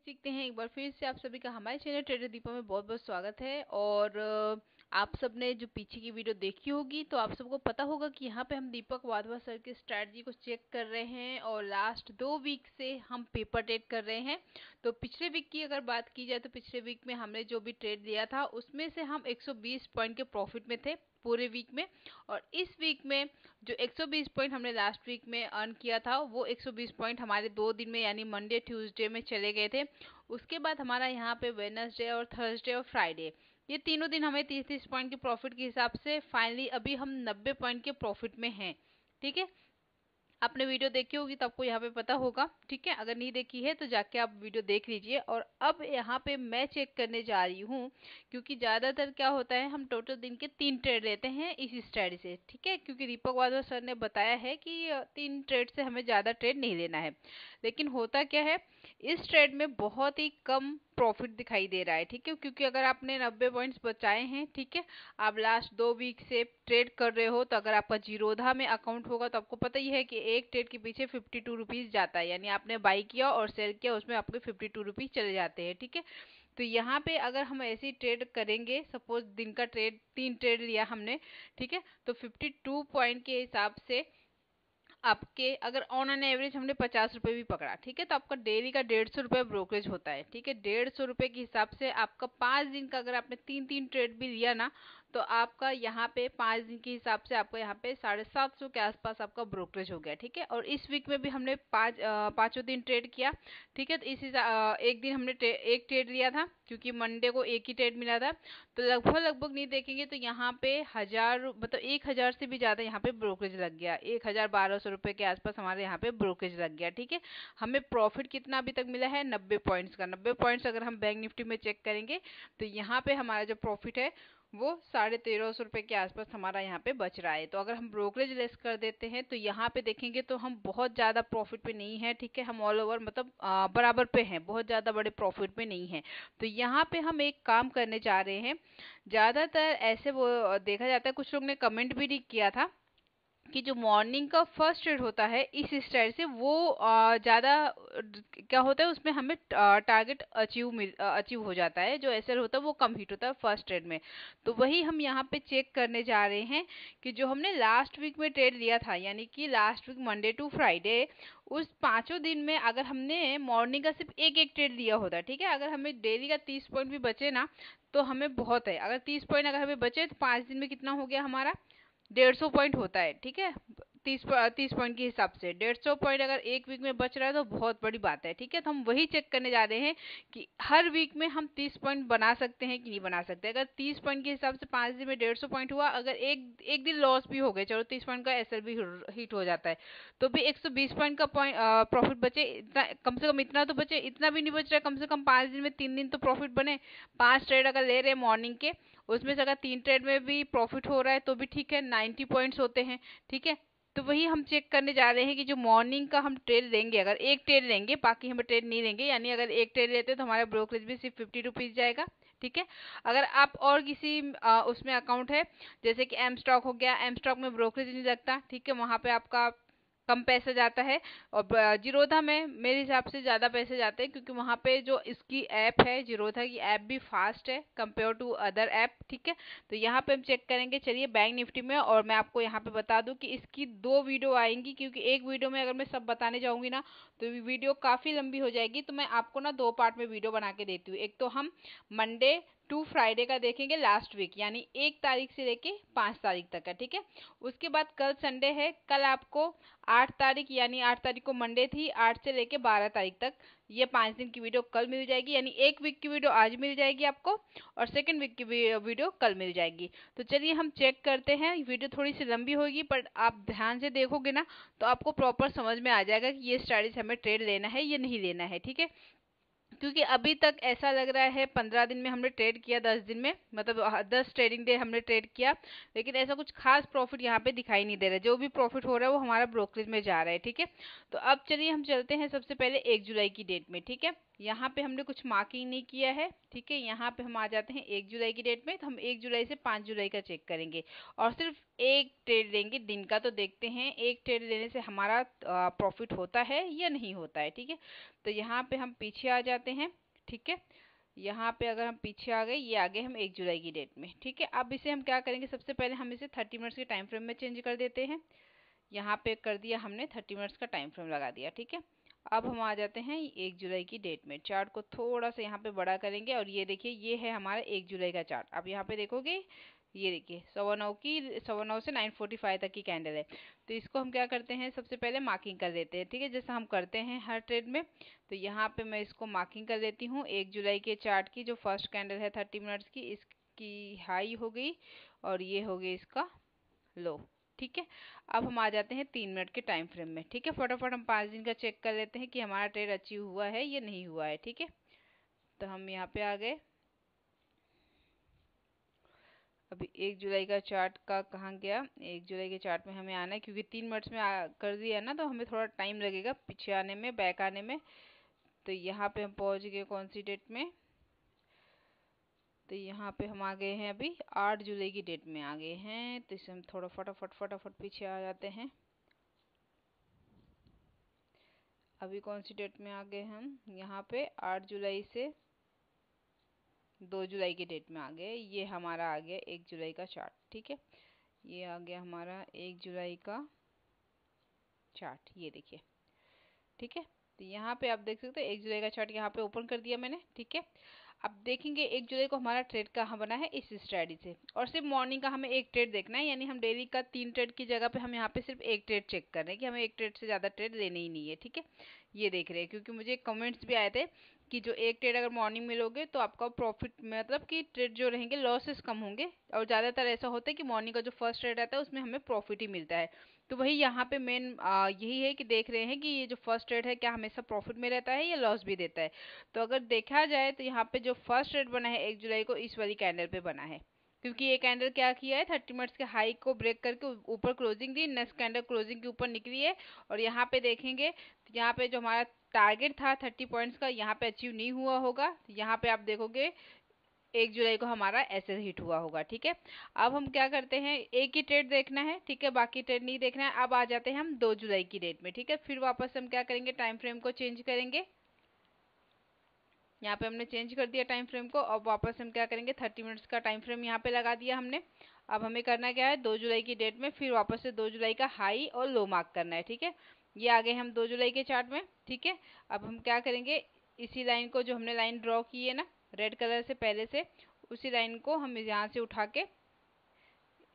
सीखते हैं। एक बार फिर से आप सभी का हमारे चैनल ट्रेडर दीपा में बहुत बहुत स्वागत है। और आप सब ने जो पीछे की वीडियो देखी होगी तो आप सबको पता होगा कि यहाँ पे हम दीपक वाधवा सर की स्ट्रैटेजी को चेक कर रहे हैं और लास्ट 2 वीक से हम पेपर ट्रेड कर रहे हैं। तो पिछले वीक की अगर बात की जाए तो पिछले वीक में हमने जो भी ट्रेड लिया था उसमें से हम 120 पॉइंट के प्रॉफिट में थे पूरे वीक में। और इस वीक में जो 120 पॉइंट हमने लास्ट वीक में अर्न किया था वो 120 पॉइंट हमारे 2 दिन में यानी मंडे ट्यूसडे में चले गए थे। उसके बाद हमारा यहाँ पे वेडनेसडे और थर्सडे और फ्राइडे ये तीनों दिन हमें 30-30 पॉइंट के प्रॉफिट के हिसाब से फाइनली अभी हम 90 पॉइंट के प्रॉफिट में हैं। ठीक है, आपने वीडियो देखी होगी तो आपको यहाँ पे पता होगा। ठीक है, अगर नहीं देखी है तो जाके आप वीडियो देख लीजिए। और अब यहाँ पे मैं चेक करने जा रही हूँ क्योंकि ज़्यादातर क्या होता है हम टोटल दिन के 3 ट्रेड लेते हैं इस स्ट्रेटजी से। ठीक है, क्योंकि दीपक वाधवा सर ने बताया है कि 3 ट्रेड से हमें ज़्यादा ट्रेड नहीं लेना है। लेकिन होता क्या है, इस ट्रेड में बहुत ही कम प्रॉफिट दिखाई दे रहा है। ठीक है, क्योंकि अगर आपने 90 पॉइंट्स बचाए हैं, ठीक है, आप लास्ट 2 वीक से ट्रेड कर रहे हो, तो अगर आपका जीरोधा में अकाउंट होगा तो आपको पता ही है कि एक ट्रेड के पीछे 52 रुपीज जाता है। यानी आपने बाई किया और सेल किया उसमें आपके 52 रुपीज चले जाते हैं। ठीक है, तो यहाँ पे अगर हम ऐसी ट्रेड करेंगे, सपोज दिन का ट्रेड 3 ट्रेड लिया हमने, ठीक है, तो 52 पॉइंट के हिसाब से आपके अगर ऑन एन एवरेज हमने 50 रुपये भी पकड़ा, ठीक है, तो आपका डेली का 150 रुपये ब्रोकरेज होता है। ठीक है, 150 रुपये के हिसाब से आपका 5 दिन का अगर आपने 3-3 ट्रेड भी लिया ना तो आपका यहाँ पे 5 दिन के हिसाब से आपको यहाँ पे 750 के आसपास आपका ब्रोकरेज हो गया। ठीक है, और इस वीक में भी हमने पाँचों दिन ट्रेड किया। ठीक है, तो एक दिन हमने एक ट्रेड लिया था क्योंकि मंडे को एक ही ट्रेड मिला था। तो लगभग नहीं देखेंगे तो यहाँ पे 1000 मतलब 1000 से भी ज़्यादा यहाँ पे ब्रोकरेज लग गया। 1200 रुपये के आसपास हमारे यहाँ पे ब्रोकरेज लग गया। ठीक है, हमें प्रॉफिट कितना अभी तक मिला है 90 पॉइंट्स का। 90 पॉइंट्स अगर हम बैंक निफ्टी में चेक करेंगे तो यहाँ पे हमारा जो प्रॉफिट है वो 1350 रुपये के आसपास हमारा यहाँ पे बच रहा है। तो अगर हम ब्रोकरेज लेस कर देते हैं तो यहाँ पे देखेंगे तो हम बहुत ज़्यादा प्रॉफिट पे नहीं है। ठीक है, हम ऑल ओवर मतलब बराबर पे हैं, बहुत ज़्यादा बड़े प्रॉफिट पे नहीं है। तो यहाँ पे हम एक काम करने जा रहे हैं। ज़्यादातर ऐसे वो देखा जाता है, कुछ लोग ने कमेंट भी किया था कि जो मॉर्निंग का फर्स्ट ट्रेड होता है इस स्टाइल से वो ज़्यादा क्या होता है उसमें हमें टारगेट अचीव हो जाता है। जो एसएल होता है वो कम हिट होता है फर्स्ट ट्रेड में। तो वही हम यहाँ पे चेक करने जा रहे हैं कि जो हमने लास्ट वीक में ट्रेड लिया था, यानी कि last week Monday to Friday, उस 5 दिन में अगर हमने मॉर्निंग का सिर्फ एक एक ट्रेड लिया होता, ठीक है, अगर हमें डेली का 30 पॉइंट भी बचे ना तो हमें बहुत है। अगर 30 पॉइंट अगर हमें बचे तो 5 दिन में कितना हो गया हमारा 150 पॉइंट होता है। ठीक है, 30 पॉइंट के हिसाब से 150 पॉइंट अगर एक वीक में बच रहा है तो बहुत बड़ी बात है। ठीक है, तो हम वही चेक करने जा रहे हैं कि हर वीक में हम 30 पॉइंट बना सकते हैं कि नहीं बना सकते। अगर 30 पॉइंट के हिसाब से 5 दिन में 150 पॉइंट हुआ, अगर एक एक दिन लॉस भी हो गए, चलो 30 पॉइंट का एसएल भी हिट हो जाता है, तो भी 120 पॉइंट का प्रॉफिट बचे। इतना कम से कम इतना तो बचे, इतना भी नहीं बच रहा है, कम से कम 5 दिन में 3 दिन तो प्रॉफिट बने। 5 ट्रेड अगर ले रहे हैं मॉर्निंग के, उसमें से अगर 3 ट्रेड में भी प्रॉफिट हो रहा है तो भी ठीक है, 90 पॉइंट्स होते हैं। ठीक है, तो वही हम चेक करने जा रहे हैं कि जो मॉर्निंग का हम ट्रेड लेंगे, अगर एक ट्रेड लेंगे बाकी हम ट्रेड नहीं लेंगे, यानी अगर एक ट्रेड लेते हैं तो हमारा ब्रोकरेज भी सिर्फ 50 रुपीज जाएगा। ठीक है, अगर आप और किसी उसमें अकाउंट है जैसे कि एम स्टॉक हो गया, एम स्टॉक में ब्रोकरेज नहीं लगता। ठीक है, वहाँ पे आपका कम पैसा जाता है। और जीरोधा में मेरे हिसाब से ज़्यादा पैसे जाते हैं क्योंकि वहाँ पे जो इसकी ऐप है, जीरोधा की ऐप भी फास्ट है कंपेयर टू अदर ऐप। ठीक है, तो यहाँ पे हम चेक करेंगे। चलिए बैंक निफ्टी में, और मैं आपको यहाँ पे बता दूँ कि इसकी 2 वीडियो आएंगी क्योंकि एक वीडियो में अगर मैं सब बताने जाऊँगी ना तो वीडियो काफ़ी लंबी हो जाएगी। तो मैं आपको ना 2 पार्ट में वीडियो बना के देती हूँ। एक तो हम मंडे टू फ्राइडे का देखेंगे लास्ट वीक, यानी 1 तारीख से लेके 5 तारीख तक का। ठीक है, उसके बाद कल संडे है, कल आपको 8 तारीख, यानी 8 तारीख को मंडे थी, 8 से लेके 12 तारीख तक ये 5 दिन की वीडियो कल मिल जाएगी। यानी एक वीक की वीडियो आज मिल जाएगी आपको और सेकंड वीक की वीडियो कल मिल जाएगी। तो चलिए हम चेक करते हैं। वीडियो थोड़ी सी लंबी होगी पर आप ध्यान से देखोगे ना तो आपको प्रॉपर समझ में आ जाएगा कि ये स्ट्रैटेजी हमें ट्रेड लेना है या नहीं लेना है। ठीक है, क्योंकि अभी तक ऐसा लग रहा है 15 दिन में हमने ट्रेड किया, 10 दिन में मतलब 10 ट्रेडिंग डे हमने ट्रेड किया, लेकिन ऐसा कुछ खास प्रॉफिट यहाँ पे दिखाई नहीं दे रहा है। जो भी प्रॉफिट हो रहा है वो हमारा ब्रोकरेज में जा रहा है। ठीक है, तो अब चलिए हम चलते हैं सबसे पहले 1 जुलाई की डेट में। ठीक है, यहाँ पे हमने कुछ मार्किंग नहीं किया है, ठीक है। यहाँ पे हम आ जाते हैं 1 जुलाई की डेट में, तो हम 1 जुलाई से 5 जुलाई का चेक करेंगे और सिर्फ एक ट्रेड लेंगे दिन का। तो देखते हैं एक ट्रेड लेने से हमारा प्रॉफिट होता है या नहीं होता है, ठीक है। तो यहाँ पे हम पीछे आ जाते हैं, ठीक है। यहाँ पे अगर हम पीछे आ गए, ये आ गए हम 1 जुलाई की डेट में, ठीक है। अब इसे हम क्या करेंगे, सबसे पहले हम इसे 30 मिनट्स के टाइम फ्रेम में चेंज कर देते हैं। यहाँ पे कर दिया हमने, 30 मिनट्स का टाइम फ्रेम लगा दिया, ठीक है। अब हम आ जाते हैं 1 जुलाई की डेट में, चार्ट को थोड़ा सा यहाँ पे बड़ा करेंगे और ये देखिए ये है हमारा 1 जुलाई का चार्ट। अब यहाँ पे देखोगे, ये देखिए 9:15 से 9:45 तक की कैंडल है। तो इसको हम क्या करते हैं, सबसे पहले मार्किंग कर देते हैं, ठीक है, जैसा हम करते हैं हर ट्रेड में। तो यहाँ पे मैं इसको मार्किंग कर देती हूँ। 1 जुलाई के चार्ट की जो फर्स्ट कैंडल है 30 मिनट्स की, इसकी हाई हो गई और ये हो गई इसका लो, ठीक है। अब हम आ जाते हैं 3 मिनट के टाइम फ्रेम में, ठीक है। फटाफट हम 5 दिन का चेक कर लेते हैं कि हमारा ट्रेड अचीव हुआ है या नहीं हुआ है, ठीक है। तो हम यहाँ पे आ गए। अभी 1 जुलाई का चार्ट का कहाँ गया, 1 जुलाई के चार्ट में हमें आना है, क्योंकि 3 मिनट्स में कर दिया ना, तो हमें थोड़ा टाइम लगेगा पीछे आने में, बैक आने में। तो यहाँ पे हम पहुँच गए कौन सी डेट में, तो यहाँ पे हम आ गए हैं अभी 8 जुलाई की डेट में आ गए हैं। तो इसे हम थोड़ा फटाफट फटाफट पीछे आ जाते हैं। अभी कौन सी डेट में आ गए हम, यहाँ पे 8 जुलाई से 2 जुलाई की डेट में आ गए। ये हमारा आ गया 1 जुलाई का चार्ट, ठीक है। ये आ गया हमारा 1 जुलाई का चार्ट, ये देखिए, ठीक है। तो यहाँ पे आप देख सकते हो 1 जुलाई का चार्ट यहाँ पे ओपन कर दिया मैंने, ठीक है। अब देखेंगे 1 जुलाई को हमारा ट्रेड कहाँ बना है, इस स्ट्रेटजी से। और सिर्फ मॉर्निंग का हमें एक ट्रेड देखना है, यानी हम डेली का 3 ट्रेड की जगह पे हम यहाँ पे सिर्फ एक ट्रेड चेक कर रहे हैं कि हमें एक ट्रेड से ज़्यादा ट्रेड लेने ही नहीं है, ठीक है। ये देख रहे हैं, क्योंकि मुझे कमेंट्स भी आए थे कि जो एक ट्रेड अगर मॉर्निंग में लोगे तो आपका प्रॉफिट, मतलब कि ट्रेड जो रहेंगे लॉसेस कम होंगे। और ज़्यादातर ऐसा होता है कि मॉर्निंग का जो फर्स्ट ट्रेड आता है उसमें हमें प्रॉफिट ही मिलता है। तो वही यहाँ पे मेन यही है कि देख रहे हैं कि ये जो फर्स्ट ट्रेड है क्या हमेशा प्रॉफिट में रहता है या लॉस भी देता है। तो अगर देखा जाए तो यहाँ पे जो फर्स्ट ट्रेड बना है 1 जुलाई को, इस वाली कैंडल पे बना है, क्योंकि ये कैंडल क्या किया है, 30 मिनट्स के हाई को ब्रेक करके ऊपर क्लोजिंग दी, नेक्स्ट कैंडल क्लोजिंग के ऊपर निकली है। और यहाँ पे देखेंगे तो यहाँ पे जो हमारा टारगेट था 30 पॉइंट्स का, यहाँ पे अचीव नहीं हुआ होगा। तो यहाँ पे आप देखोगे 1 जुलाई को हमारा ऐसे हिट हुआ होगा, ठीक है। अब हम क्या करते हैं, एक ही ट्रेड देखना है, ठीक है, बाकी ट्रेड नहीं देखना है। अब आ जाते हैं हम 2 जुलाई की डेट में, ठीक है। फिर वापस हम क्या करेंगे, टाइम फ्रेम को चेंज करेंगे। यहाँ पे हमने चेंज कर दिया टाइम फ्रेम को। अब वापस हम क्या करेंगे, 30 मिनट्स का टाइम फ्रेम यहाँ पे लगा दिया हमने। अब हमें करना क्या है, 2 जुलाई की डेट में फिर वापस से 2 जुलाई का हाई और लो मार्क करना है, ठीक है। ये आ गए हम 2 जुलाई के चार्ट में, ठीक है। अब हम क्या करेंगे, इसी लाइन को, जो हमने लाइन ड्रॉ की है ना रेड कलर से पहले से, उसी लाइन को हम यहाँ से उठा के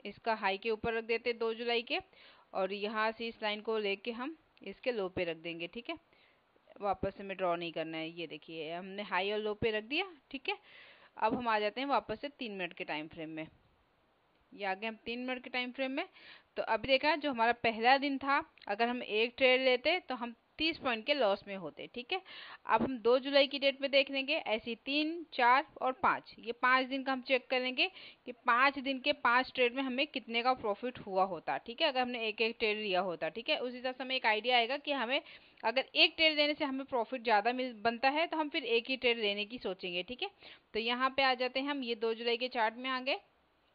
इसका हाई के ऊपर रख देते 2 जुलाई के, और यहाँ से इस लाइन को लेके हम इसके लो पे रख देंगे, ठीक है। वापस हमें ड्रॉ नहीं करना है, ये देखिए हमने हाई और लो पे रख दिया, ठीक है। अब हम आ जाते हैं वापस से 3 मिनट के टाइम फ्रेम में। ये आ गए हम 3 मिनट के टाइम फ्रेम में। तो अभी देखा, जो हमारा पहला दिन था, अगर हम एक ट्रेड लेते तो हम 30 पॉइंट के लॉस में होते, ठीक है। अब हम 2 जुलाई की डेट में देख लेंगे, ऐसी 3, 4 और 5, ये 5 दिन का हम चेक करेंगे कि 5 दिन के 5 ट्रेड में हमें कितने का प्रॉफिट हुआ होता, ठीक है, अगर हमने एक एक ट्रेड लिया होता, ठीक है। उस हिसाब से हमें एक आइडिया आएगा कि हमें अगर एक ट्रेड लेने से हमें प्रॉफिट ज़्यादा मिल बनता है तो हम फिर एक ही ट्रेड लेने की सोचेंगे, ठीक है। तो यहाँ पे आ जाते हैं हम, ये 2 जुलाई के चार्ट में आ गए,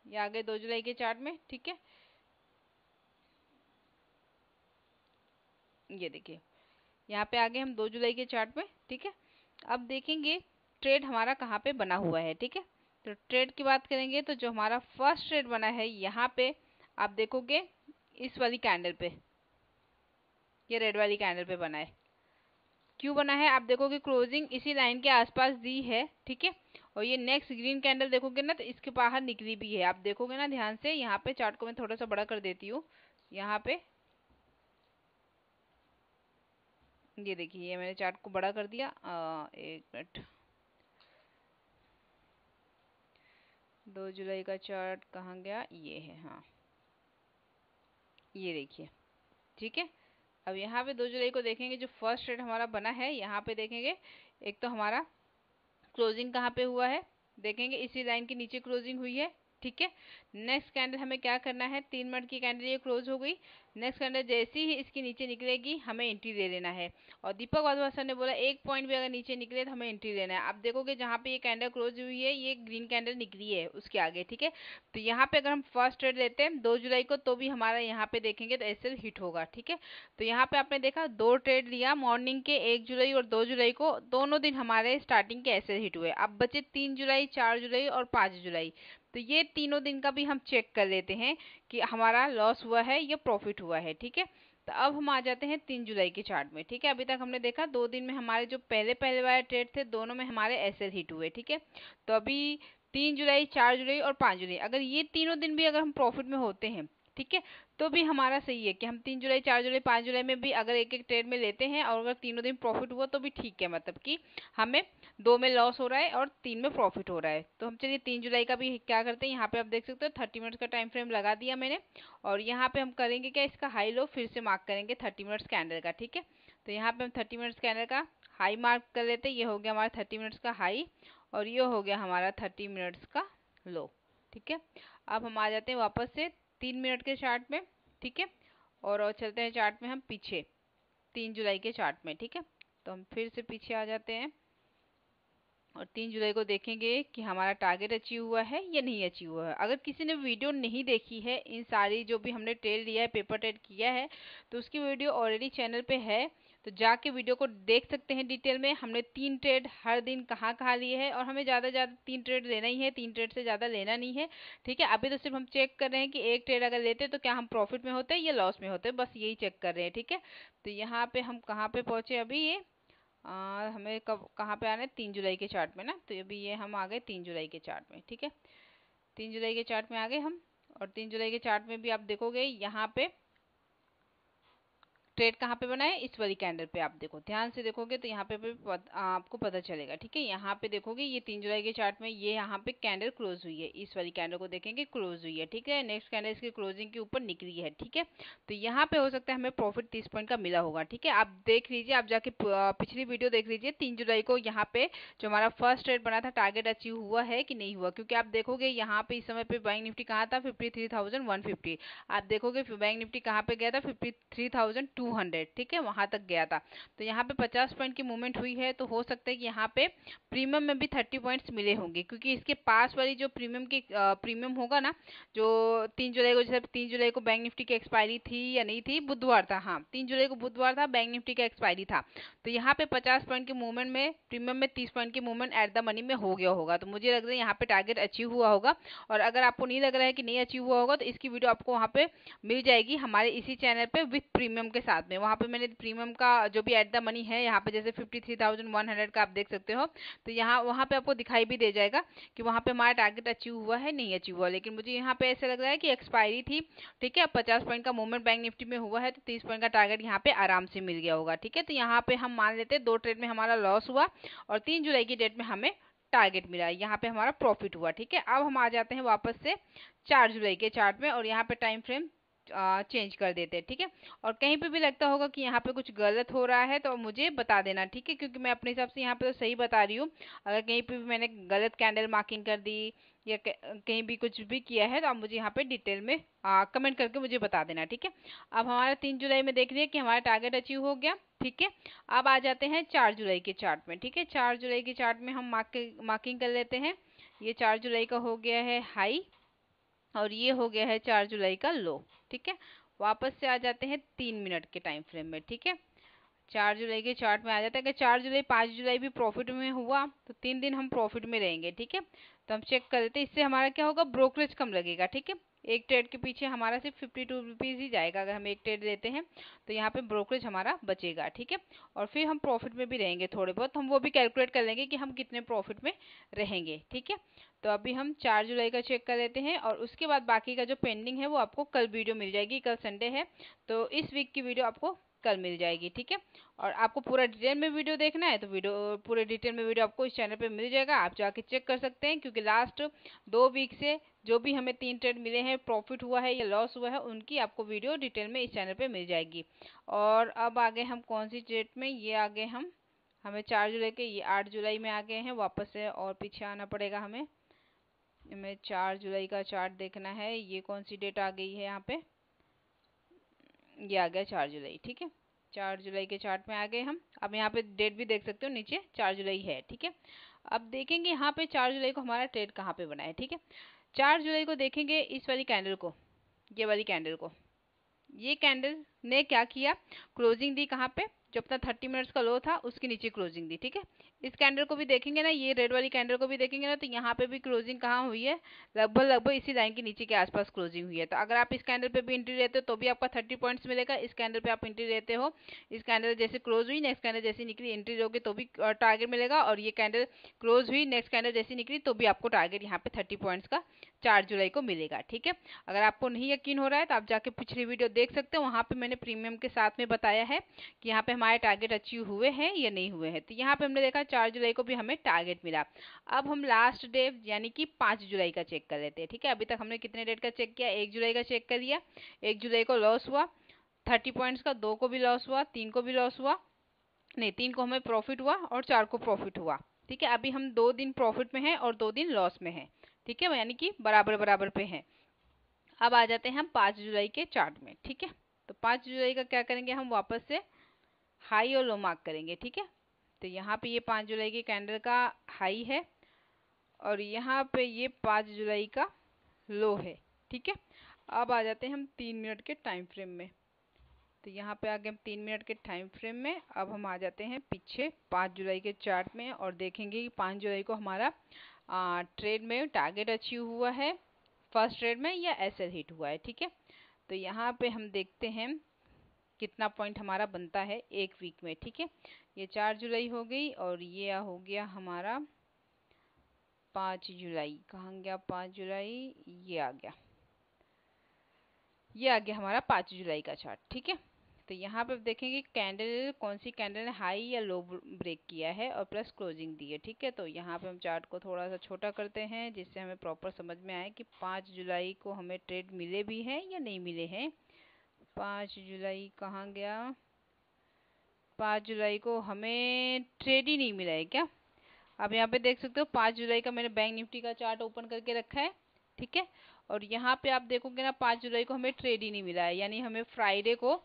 ये आ गए 2 जुलाई के चार्ट में, ठीक है। ये देखिए यहाँ पे आ गए हम 2 जुलाई के चार्ट में, ठीक है। अब देखेंगे ट्रेड हमारा कहाँ पे बना हुआ है, ठीक है। तो ट्रेड की बात करेंगे तो जो हमारा फर्स्ट ट्रेड बना है यहाँ पे, आप देखोगे इस वाली कैंडल पे, ये रेड वाली कैंडल पे बना है। क्यों बना है, आप देखोगे क्लोजिंग इसी लाइन के आसपास दी है, ठीक है। और ये नेक्स्ट ग्रीन कैंडल देखोगे ना, तो इसके बाहर निकली भी है, आप देखोगे ना ध्यान से। यहाँ पे चार्ट को मैं थोड़ा सा बड़ा कर देती हूँ, यहाँ पे ये देखिए, ये मैंने चार्ट को बड़ा कर दिया। 1 मिनट, 2 जुलाई का चार्ट कहाँ गया, ये है, हाँ ये देखिए, ठीक है। अब यहाँ पे 2 जुलाई को देखेंगे, जो फर्स्ट ट्रेड हमारा बना है यहाँ पे देखेंगे, एक तो हमारा क्लोजिंग कहाँ पे हुआ है, देखेंगे इसी लाइन के नीचे क्लोजिंग हुई है, ठीक है। नेक्स्ट कैंडल हमें क्या करना है, 3 मिनट की कैंडल ये क्लोज हो गई। नेक्स्ट कैंडल जैसे ही इसके नीचे निकलेगी हमें एंट्री ले लेना है। और दीपक वाधवा सर ने बोला एक पॉइंट भी अगर नीचे निकले तो हमें एंट्री लेना है। आप देखोगे जहाँ पे ये कैंडल क्लोज हुई है ये ग्रीन कैंडल निकली है उसके आगे, ठीक है। तो यहाँ पे अगर हम फर्स्ट ट्रेड लेते हैं 2 जुलाई को तो भी हमारा यहाँ पे देखेंगे तो एसएल हिट होगा, ठीक है। तो यहाँ पे आपने देखा 2 ट्रेड लिया मॉर्निंग के, 1 जुलाई और 2 जुलाई को, दोनों दिन हमारे स्टार्टिंग के एसएल हिट हुए। अब बचे 3 जुलाई, 4 जुलाई और 5 जुलाई। तो ये तीनों दिन का भी हम चेक कर लेते हैं कि हमारा लॉस हुआ है या प्रॉफिट हुआ है, ठीक है। तो अब हम आ जाते हैं 3 जुलाई के चार्ट में, ठीक है। अभी तक हमने देखा 2 दिन में हमारे जो पहले पहले वाले ट्रेड थे दोनों में हमारे एसएल हिट हुए, ठीक है। तो अभी 3 जुलाई, 4 जुलाई और 5 जुलाई, अगर ये तीनों दिन भी अगर हम प्रॉफिट में होते हैं, ठीक है, तो भी हमारा सही है कि हम 3 जुलाई, 4 जुलाई, 5 जुलाई में भी अगर एक एक ट्रेड में लेते हैं और अगर तीनों दिन प्रॉफिट हुआ तो भी ठीक है, मतलब कि हमें 2 में लॉस हो रहा है और 3 में प्रॉफिट हो रहा है। तो हम चलिए 3 जुलाई का भी क्या करते हैं, यहाँ पे आप देख सकते हो 30 मिनट्स का टाइम फ्रेम लगा दिया मैंने। और यहाँ पे हम करेंगे क्या, इसका हाई लो फिर से मार्क करेंगे 30 मिनट्स कैंडल का, ठीक है। तो यहाँ पे हम 30 मिनट्स कैंडल का हाई मार्क कर लेते हैं। ये हो गया हमारा 30 मिनट्स का हाई और ये हो गया हमारा 30 मिनट्स का लो, ठीक है। अब हम आ जाते हैं वापस से 3 मिनट के चार्ट में, ठीक है। और चलते हैं चार्ट में हम पीछे 3 जुलाई के चार्ट में, ठीक है। तो हम फिर से पीछे आ जाते हैं और 3 जुलाई को देखेंगे कि हमारा टारगेट अचीव हुआ है या नहीं अचीव हुआ है। अगर किसी ने वीडियो नहीं देखी है, इन सारी जो भी हमने ट्रेड लिया है, पेपर ट्रेड किया है, तो उसकी वीडियो ऑलरेडी चैनल पे है, तो जाके वीडियो को देख सकते हैं डिटेल में। हमने 3 ट्रेड हर दिन कहाँ कहाँ लिए हैं और हमें ज़्यादा ज़्यादा 3 ट्रेड लेना ही है, 3 ट्रेड से ज़्यादा लेना नहीं है, ठीक है। अभी तो सिर्फ हम चेक कर रहे हैं कि एक ट्रेड अगर लेते तो क्या हम प्रॉफिट में होते या लॉस में होते, बस यही चेक कर रहे हैं, ठीक है। तो यहाँ पे हम कहाँ पे पहुँचे अभी, ये हमें कब कहाँ पे आना है, 3 जुलाई के चार्ट में ना। तो अभी ये हम आ गए 3 जुलाई के चार्ट में, ठीक है। 3 जुलाई के चार्ट में आ गए हम। और 3 जुलाई के चार्ट में भी आप देखोगे यहाँ पे ट्रेड कहाँ पे बना है, इस वाली कैंडल पे। आप देखो ध्यान से देखोगे तो यहाँ पे भी आपको पता चलेगा, ठीक है। यहाँ पे देखोगे ये 3 जुलाई के चार्ट में ये यहाँ पे कैंडल क्लोज हुई है, इस वाली कैंडल को देखेंगे क्लोज हुई है, ठीक है। नेक्स्ट कैंडल इसकी क्लोजिंग के ऊपर निकली है, ठीक है। तो यहाँ पे हो सकता है हमें प्रॉफिट 30 पॉइंट का मिला होगा, ठीक है। आप देख लीजिए, आप जाके पिछली वीडियो देख लीजिए 3 जुलाई को यहाँ पे जो हमारा फर्स्ट ट्रेड बना था टारगेट अचीव हुआ है कि नहीं हुआ, क्योंकि आप देखोगे यहाँ पे इस समय पे बैंक निफ्टी कहाँ था, 53,150। आप देखोगे बैंक निफ्टी कहाँ पे गया था, 53,200, ठीक है, वहां तक गया था। तो यहाँ पे 50 पॉइंट की मूवमेंट हुई है, तो हो सकता है कि यहाँ पे प्रीमियम में भी 30 पॉइंट्स मिले होंगे, क्योंकि इसके पास वाली जो प्रीमियम की प्रीमियम होगा ना, जो 3 जुलाई को, जैसे 3 जुलाई को बैंक निफ्टी की एक्सपायरी थी या नहीं थी, बुधवार था, हाँ 3 जुलाई को बुधवार था, बैंक निफ्टी का एक्सपायरी था। तो यहाँ पे 50 पॉइंट की मूवमेंट में प्रीमियम में 30 पॉइंट की मूवमेंट एट द मनी में हो गया होगा। तो मुझे लग रहा है यहाँ पे टारगेट अचीव हुआ होगा। और अगर आपको नहीं लग रहा है कि नहीं अचीव हुआ होगा, तो इसकी वीडियो आपको वहाँ पे मिल जाएगी हमारे इसी चैनल पे विथ प्रीमियम के साथ में। वहाँ पे मैंने प्रीमियम का जो भी एट द मनी है यहाँ पे, जैसे 53,100 का आप देख सकते हो, तो यहाँ वहाँ पे आपको दिखाई भी दे जाएगा कि वहाँ पे हमारा टारगेट अचीव हुआ है नहीं अचीव हुआ। लेकिन मुझे यहाँ पे ऐसा लग रहा है कि एक्सपायरी थी, ठीक है। 50 पॉइंट का मूवमेंट बैंक निफ्टी में हुआ है, तो 30 पॉइंट का टारगेट यहाँ पे आराम से मिल गया होगा, ठीक है। तो यहाँ पे हम मान लेते हैं 2 ट्रेड में हमारा लॉस हुआ और 3 जुलाई की डेट में हमें टारगेट मिला, यहाँ पे हमारा प्रॉफिट हुआ, ठीक है। अब हम आ जाते हैं वापस से 4 जुलाई के चार्ट में और यहाँ पे टाइम फ्रेम चेंज कर देते हैं, ठीक है। और कहीं पे भी लगता होगा कि यहाँ पे कुछ गलत हो रहा है तो मुझे बता देना, ठीक है, क्योंकि मैं अपने हिसाब से यहाँ पे तो सही बता रही हूँ। अगर कहीं पे भी मैंने गलत कैंडल मार्किंग कर दी या कहीं भी कुछ भी किया है तो आप मुझे यहाँ पे डिटेल में कमेंट करके मुझे बता देना, ठीक है। अब हमारा 3 जुलाई में देख रहे हैं कि हमारा टारगेट अचीव हो गया, ठीक है। अब आ जाते हैं 4 जुलाई के चार्ट में, ठीक है। 4 जुलाई के चार्ट में हम मार्किंग कर लेते हैं। ये 4 जुलाई का हो गया है हाई और ये हो गया है 4 जुलाई का लो, ठीक है। वापस से आ जाते हैं 3 मिनट के टाइम फ्रेम में, ठीक है। 4 जुलाई के चार्ट में आ जाता है कि 4 जुलाई 5 जुलाई भी प्रॉफिट में हुआ तो 3 दिन हम प्रॉफिट में रहेंगे, ठीक है। तो हम चेक कर लेते हैं, इससे हमारा क्या होगा, ब्रोकरेज कम लगेगा, ठीक है। एक ट्रेड के पीछे हमारा सिर्फ 52 रुपीज़ ही जाएगा अगर हम एक ट्रेड लेते हैं, तो यहाँ पे ब्रोकरेज हमारा बचेगा, ठीक है। और फिर हम प्रॉफिट में भी रहेंगे थोड़े बहुत, हम वो भी कैलकुलेट कर लेंगे कि हम कितने प्रॉफिट में रहेंगे, ठीक है। तो अभी हम 4 जुलाई का चेक कर लेते हैं और उसके बाद बाकी का जो पेंडिंग है वो आपको कल वीडियो मिल जाएगी। कल संडे है तो इस वीक की वीडियो आपको कल मिल जाएगी, ठीक है। और आपको पूरा डिटेल में वीडियो देखना है तो वीडियो पूरे डिटेल में वीडियो आपको इस चैनल पे मिल जाएगा, आप जाके चेक कर सकते हैं। क्योंकि लास्ट 2 वीक से जो भी हमें 3 ट्रेड मिले हैं, प्रॉफिट हुआ है या लॉस हुआ है, उनकी आपको वीडियो डिटेल में इस चैनल पे मिल जाएगी। और अब आगे हम कौन सी डेट में, ये आगे हमें 4 जुलाई के, ये 8 जुलाई में आ गए हैं वापस से, और पीछे आना पड़ेगा हमें। 4 जुलाई का चार्ट देखना है, ये कौन सी डेट आ गई है यहाँ पे, ये आ गया 4 जुलाई। ठीक है, 4 जुलाई के चार्ट में आ गए हम। अब यहाँ पे डेट भी देख सकते हो, नीचे 4 जुलाई है। ठीक है, अब देखेंगे यहाँ पे 4 जुलाई को हमारा ट्रेड कहाँ पे बना है। ठीक है, 4 जुलाई को देखेंगे इस वाली कैंडल को, ये वाली कैंडल को। ये कैंडल ने क्या किया, क्लोजिंग दी कहाँ पे, जो अपना 30 मिनट्स का लो था उसके नीचे क्लोजिंग दी। ठीक है, इस कैंडल को भी देखेंगे ना, ये रेड वाली कैंडल को भी देखेंगे ना, तो यहाँ पे भी क्लोजिंग कहाँ हुई है, लगभग इसी लाइन के नीचे के आसपास क्लोजिंग हुई है। तो अगर आप इस कैंडल पे भी एंट्री लेते हो तो भी आपका 30 पॉइंट्स मिलेगा। इस कैंडल पे आप एंट्री लेते हो, इस कैंडल जैसे क्लोज हुई, नेक्स्ट कैंडल जैसी निकली, एंट्री लोगे तो भी टारगेट मिलेगा। और ये कैंडल क्लोज हुई, नेक्स्ट कैंडल जैसी निकली, तो भी आपको टारगेट यहाँ पे 30 पॉइंट्स का 4 जुलाई को मिलेगा। ठीक है, अगर आपको नहीं यकीन हो रहा है तो आप जाके पिछली वीडियो देख सकते हो, वहाँ पे मैंने प्रीमियम के साथ में बताया है कि यहाँ पे हमारे टारगेट अचीव हुए हैं या नहीं हुए हैं। तो यहाँ पे हमने देखा 4 जुलाई को भी हमें टारगेट मिला। अब हम लास्ट डे यानी कि 5 जुलाई का चेक कर लेते हैं। ठीक है, अभी तक हमने कितने डेट का चेक किया, 1 जुलाई का चेक कर लिया। 1 जुलाई को लॉस हुआ 30 पॉइंट्स का, 2 को भी लॉस हुआ, 3 को भी लॉस हुआ, नहीं 3 को हमें प्रॉफिट हुआ और 4 को प्रॉफिट हुआ। ठीक है, अभी हम 2 दिन प्रॉफिट में हैं और 2 दिन लॉस में हैं। ठीक है, यानी कि बराबर बराबर पे हैं। अब आ जाते हैं हम 5 जुलाई के चार्ट में। ठीक है, तो 5 जुलाई का क्या करेंगे, हम वापस से हाई और लो मार्क करेंगे। ठीक है, तो यहाँ पे ये 5 जुलाई की कैंडल का हाई है और यहाँ पे ये 5 जुलाई का लो है। ठीक है, अब आ जाते हैं हम 3 मिनट के टाइम फ्रेम में। तो यहाँ पे आ गए हम 3 मिनट के टाइम फ्रेम में। अब हम आ जाते हैं पीछे 5 जुलाई के चार्ट में और देखेंगे कि 5 जुलाई को हमारा ट्रेड में टारगेट अचीव हुआ है फर्स्ट ट्रेड में या एसएल हिट हुआ है। ठीक है, तो यहाँ पे हम देखते हैं कितना पॉइंट हमारा बनता है एक वीक में। ठीक है, ये 4 जुलाई हो गई और ये हो गया हमारा 5 जुलाई। कहाँ गया 5 जुलाई, ये आ गया, ये आ गया हमारा 5 जुलाई का चार्ट। ठीक है, तो यहाँ पे देखेंगे कैंडल कौन सी कैंडल ने हाई या लो ब्रेक किया है और प्लस क्लोजिंग दी है। ठीक है, तो यहाँ पे हम चार्ट को थोड़ा सा छोटा करते हैं जिससे हमें प्रॉपर समझ में आए कि 5 जुलाई को हमें ट्रेड मिले भी हैं या नहीं मिले हैं। 5 जुलाई कहाँ गया, 5 जुलाई को हमें ट्रेड ही नहीं मिला है क्या। अब यहाँ पे देख सकते हो 5 जुलाई का मैंने बैंक निफ्टी का चार्ट ओपन करके रखा है। ठीक है, और यहाँ पे आप देखोगे ना 5 जुलाई को हमें ट्रेड ही नहीं मिला है, यानी हमें फ्राइडे को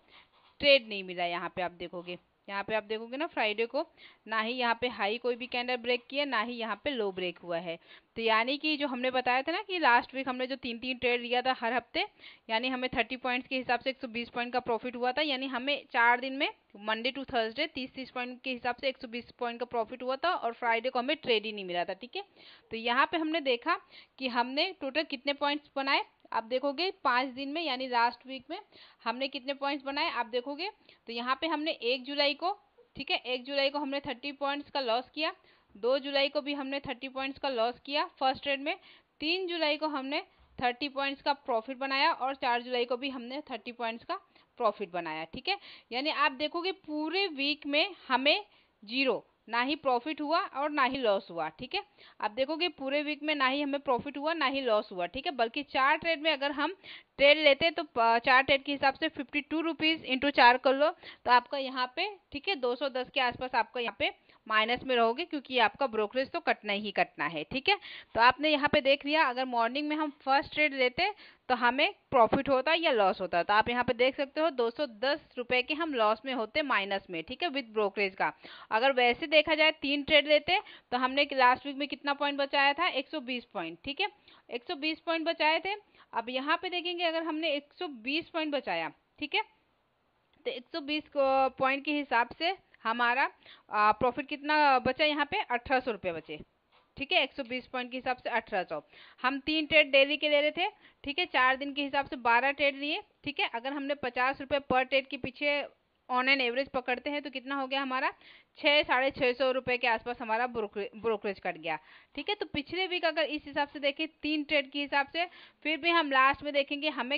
ट्रेड नहीं मिला। यहाँ पे आप देखोगे, यहाँ पे आप देखोगे ना फ्राइडे को ना ही यहाँ पे हाई कोई भी कैंडल ब्रेक किया, ना ही यहाँ पे लो ब्रेक हुआ है। तो यानी कि जो हमने बताया था ना कि लास्ट वीक हमने जो 3-3 ट्रेड लिया था हर हफ्ते, यानी हमें 30 पॉइंट्स के हिसाब से 120 पॉइंट का प्रॉफिट हुआ था। यानी हमें 4 दिन में मंडे टू थर्सडे 30-30 पॉइंट के हिसाब से 120 पॉइंट का प्रॉफिट हुआ था और फ्राइडे को हमें ट्रेड ही नहीं मिला था। ठीक है, तो यहाँ पे हमने देखा कि हमने टोटल कितने पॉइंट्स बनाए। आप देखोगे 5 दिन में यानी लास्ट वीक में हमने कितने पॉइंट्स बनाए आप देखोगे। तो यहाँ पे हमने 1 जुलाई को, ठीक है, 1 जुलाई को हमने 30 पॉइंट्स का लॉस किया, 2 जुलाई को भी हमने 30 पॉइंट्स का लॉस किया फर्स्ट ट्रेड में, 3 जुलाई को हमने 30 पॉइंट्स का प्रॉफिट बनाया और 4 जुलाई को भी हमने 30 पॉइंट्स का प्रॉफिट बनाया। ठीक है, यानी आप देखोगे पूरे वीक में हमें जीरो, ना ही प्रॉफिट हुआ और ना ही लॉस हुआ। ठीक है, आप देखोगे पूरे वीक में ना ही हमें प्रॉफिट हुआ ना ही लॉस हुआ। ठीक है, बल्कि 4 ट्रेड में अगर हम ट्रेड लेते तो 4 ट्रेड के हिसाब से 52 रुपीज इंटू 4 कर लो तो आपका यहाँ पे, ठीक है, 210 के आसपास आपका यहाँ पे माइनस में रहोगे, क्योंकि आपका ब्रोकरेज तो कटना ही कटना है। ठीक है, तो आपने यहाँ पे देख लिया अगर मॉर्निंग में हम फर्स्ट ट्रेड लेते तो हमें प्रॉफिट होता या लॉस होता। तो आप यहाँ पे देख सकते हो 210 रुपए के हम लॉस में होते माइनस में। ठीक है, विद ब्रोकरेज का। अगर वैसे देखा जाए 3 ट्रेड लेते तो हमने लास्ट वीक में कितना पॉइंट बचाया था, 120 पॉइंट। ठीक है, 120 पॉइंट बचाए थे। अब यहाँ पे देखेंगे अगर हमने 120 पॉइंट बचाया, ठीक है, तो 120 पॉइंट के हिसाब से हमारा प्रॉफिट कितना बचा, यहाँ पे 1800 रुपये बचे। ठीक है, 120 पॉइंट के हिसाब से 1800। हम 3 ट्रेड डेली के ले रहे थे। ठीक है, 4 दिन के हिसाब से 12 ट्रेड लिए। ठीक है, अगर हमने 50 रुपये पर ट्रेड के पीछे ऑन एन एवरेज पकड़ते हैं तो कितना हो गया हमारा 600-650 रुपए के आसपास हमारा ब्रोकरेज कट गया। ठीक है, तो पिछले वीक अगर इस हिसाब से देखें 3 ट्रेड के हिसाब से, फिर भी हम लास्ट में देखेंगे हमें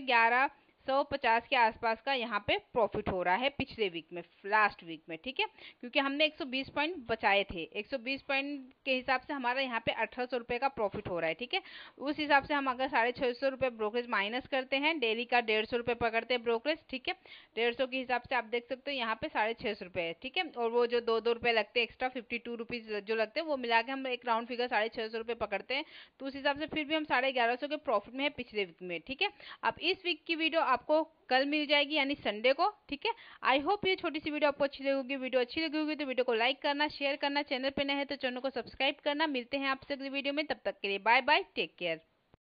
1150 के आसपास का यहाँ पे प्रॉफिट हो रहा है पिछले वीक में, लास्ट वीक में। ठीक है, क्योंकि हमने 120 पॉइंट बचाए थे, 120 पॉइंट के हिसाब से हमारा यहाँ पे 1800 रुपए का प्रॉफिट हो रहा है। ठीक है, उस हिसाब से हम अगर 650 रुपये ब्रोकरेज माइनस करते हैं, डेली का 150 रुपये पकड़ते हैं ब्रोकरेज। ठीक है, 150 के हिसाब से आप देख सकते हो यहाँ पे 650 रुपये है। ठीक है, और वो जो 2-2 रुपये लगते हैं एक्स्ट्रा 52 रुपीज जो लगते हैं वो मिला के हम एक राउंड फिगर 650 रुपये पकड़ते हैं, तो उस हिसाब से फिर भी हम 1150 के प्रॉफिट में है पिछले वीक में। ठीक है, अब इस वीक की वीडियो आपको कल मिल जाएगी, यानी संडे को। ठीक है, आई होप ये छोटी सी वीडियो आपको अच्छी लगी होगी। वीडियो अच्छी लगी होगी तो वीडियो को लाइक करना, शेयर करना, चैनल पे नए हैं तो चैनल को सब्सक्राइब करना। मिलते हैं आपसे अगली वीडियो में, तब तक के लिए बाय बाय, टेक केयर।